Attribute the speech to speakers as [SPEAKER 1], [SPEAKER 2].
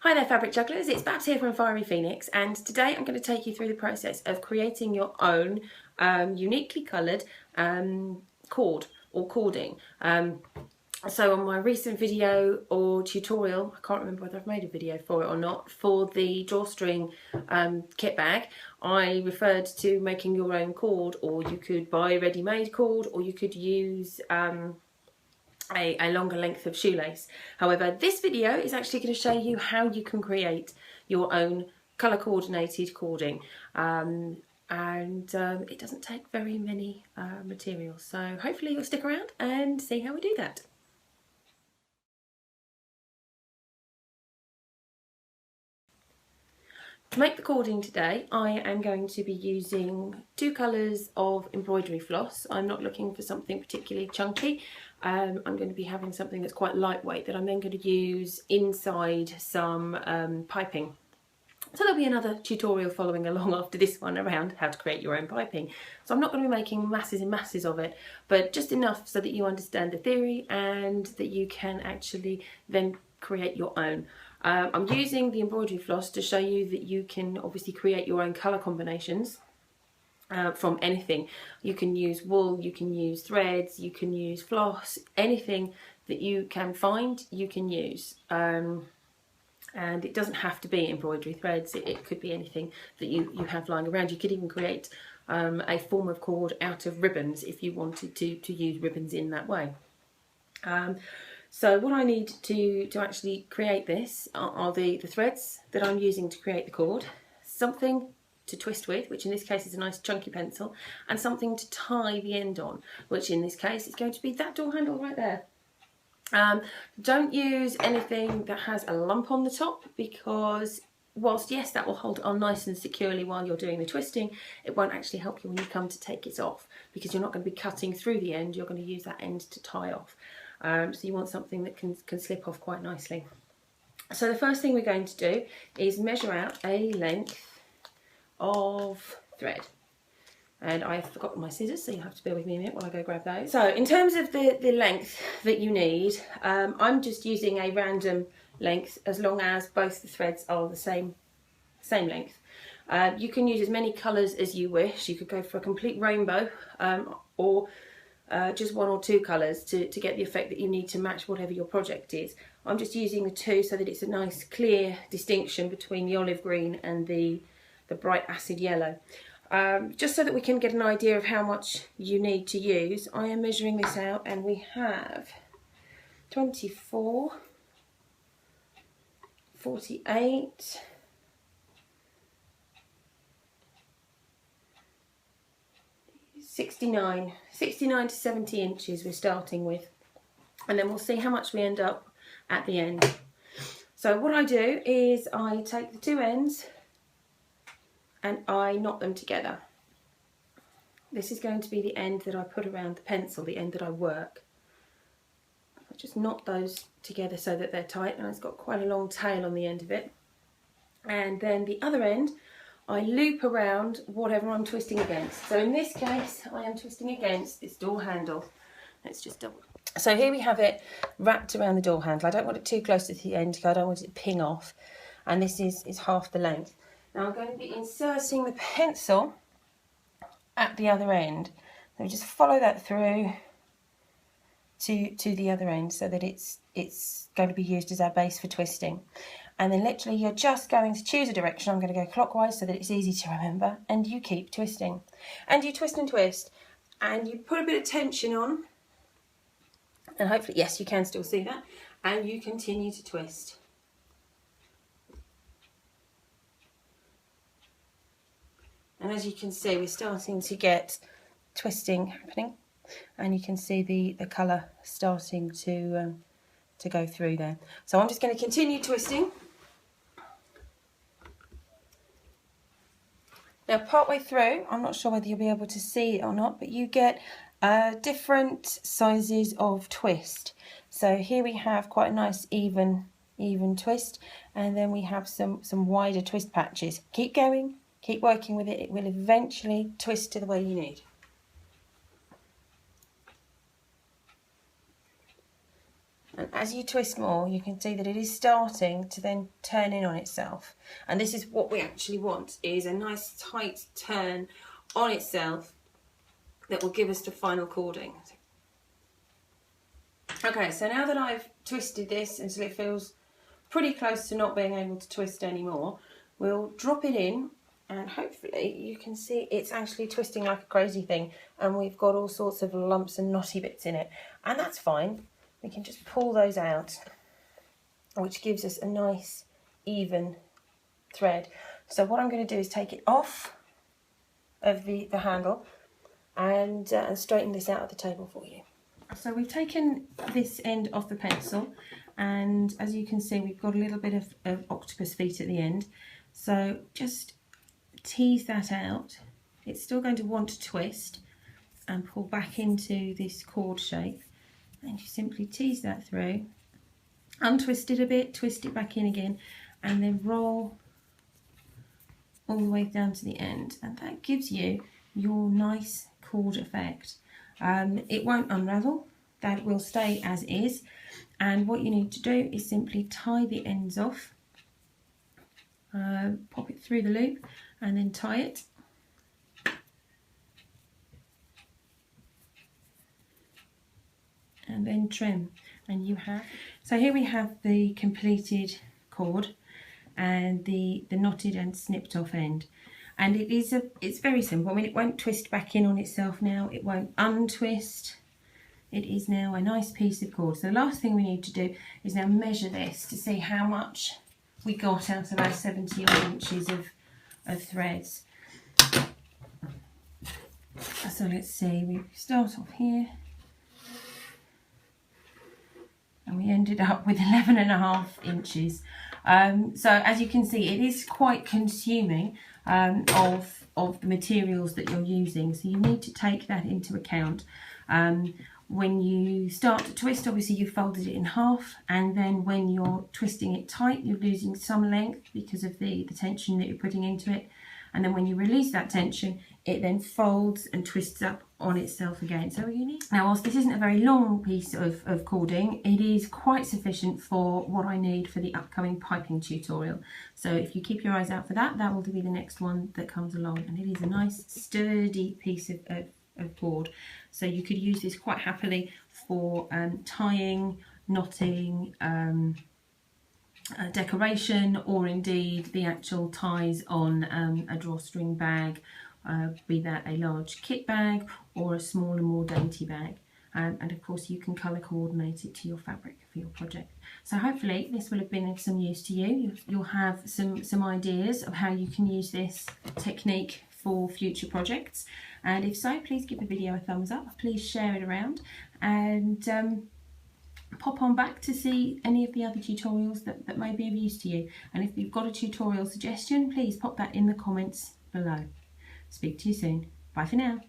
[SPEAKER 1] Hi there fabric jugglers, it's Babs here from Fiery Phoenix, and today I'm going to take you through the process of creating your own uniquely coloured cord or cording. So on my recent video or tutorial, I can't remember whether I've made a video for it or not, for the drawstring kit bag, I referred to making your own cord, or you could buy a ready-made cord, or you could use a longer length of shoelace. However, this video is actually going to show you how you can create your own colour coordinated cording, and it doesn't take very many materials, so hopefully you'll stick around and see how we do that. To make the cording today, I am going to be using two colours of embroidery floss. I'm not looking for something particularly chunky. I'm going to be having something that's quite lightweight that I'm then going to use inside some piping. So there'll be another tutorial following along after this one around how to create your own piping. So I'm not going to be making masses and masses of it, but just enough so that you understand the theory and that you can actually then create your own. I'm using the embroidery floss to show you that you can obviously create your own colour combinations from anything. You can use wool, you can use threads, you can use floss, anything that you can find you can use. And it doesn't have to be embroidery threads, it could be anything that you have lying around. You could even create a form of cord out of ribbons if you wanted to use ribbons in that way. So what I need to actually create this are the threads that I'm using to create the cord, something to twist with, which in this case is a nice chunky pencil, and something to tie the end on, which in this case is going to be that door handle right there. Don't use anything that has a lump on the top, because whilst yes, that will hold it on nice and securely while you're doing the twisting, it won't actually help you when you come to take it off, because you're not going to be cutting through the end, you're going to use that end to tie off. So you want something that can slip off quite nicely. So the first thing we're going to do is measure out a length of thread. And I've forgotten my scissors, so you have to bear with me a minute while I go grab those. So in terms of the length that you need, I'm just using a random length as long as both the threads are the same length. You can use as many colours as you wish. You could go for a complete rainbow, or just one or two colours to get the effect that you need to match whatever your project is. I'm just using the two so that it's a nice clear distinction between the olive green and the bright acid yellow. Just so that we can get an idea of how much you need to use, I am measuring this out, and we have 24, 48, 69 to 70 inches we're starting with, and then we'll see how much we end up at the end. So what I do is I take the two ends and I knot them together. This is going to be the end that I put around the pencil, the end that I work. I just knot those together so that they're tight, and it's got quite a long tail on the end of it. And then the other end I loop around whatever I'm twisting against. So in this case, I am twisting against this door handle. Let's just double. So here we have it wrapped around the door handle. I don't want it too close to the end because I don't want it to ping off. And this is half the length. Now I'm going to be inserting the pencil at the other end. So just follow that through to the other end so that it's going to be used as our base for twisting. And then literally you're just going to choose a direction. I'm going to go clockwise so that it's easy to remember, and you keep twisting. And you twist and twist, and you put a bit of tension on, and hopefully, yes, you can still see that, and you continue to twist. And as you can see, we're starting to get twisting happening, and you can see the colour starting to go through there. So I'm just going to continue twisting. Now partway through, I'm not sure whether you'll be able to see it or not, but you get different sizes of twist. So here we have quite a nice even twist, and then we have some wider twist patches. Keep going, keep working with it, it will eventually twist to the way you need. And as you twist more, you can see that it is starting to then turn in on itself. And this is what we actually want, is a nice tight turn on itself that will give us the final cording. Okay, so now that I've twisted this until it feels pretty close to not being able to twist anymore, we'll drop it in, and hopefully you can see it's actually twisting like a crazy thing, and we've got all sorts of lumps and knotty bits in it, and that's fine. We can just pull those out, which gives us a nice even thread. So what I'm going to do is take it off of the handle and straighten this out at the table for you. So we've taken this end off the pencil, and as you can see we've got a little bit of octopus feet at the end. So just tease that out. It's still going to want to twist and pull back into this cord shape, and you simply tease that through, untwist it a bit, twist it back in again, and then roll all the way down to the end, and that gives you your nice cord effect. It won't unravel, that will stay as is, and what you need to do is simply tie the ends off, pop it through the loop and then tie it. And then trim, and you have, so here we have the completed cord and the knotted and snipped off end, and it's very simple. I mean, it won't twist back in on itself now, it won't untwist. It is now a nice piece of cord. So the last thing we need to do is now measure this to see how much we got out of our 70 odd inches of threads. So let's see, we start off here, and we ended up with 11.5 inches. So as you can see, it is quite consuming of the materials that you're using, so you need to take that into account. When you start to twist, obviously you've folded it in half, and then when you're twisting it tight, you're losing some length because of the tension that you're putting into it. And then when you release that tension, it then folds and twists up on itself again. So you need, now whilst this isn't a very long piece of cording, it is quite sufficient for what I need for the upcoming piping tutorial. So if you keep your eyes out for that, that will be the next one that comes along. And it is a nice sturdy piece of cord. So you could use this quite happily for tying, knotting, decoration, or indeed the actual ties on a drawstring bag, be that a large kit bag or a smaller, more dainty bag. And of course you can colour coordinate it to your fabric for your project. So hopefully this will have been of some use to you. You'll have some ideas of how you can use this technique for future projects, and if so, please give the video a thumbs up, please share it around, and pop on back to see any of the other tutorials that may be of use to you. And if you've got a tutorial suggestion, please pop that in the comments below. Speak to you soon. Bye for now.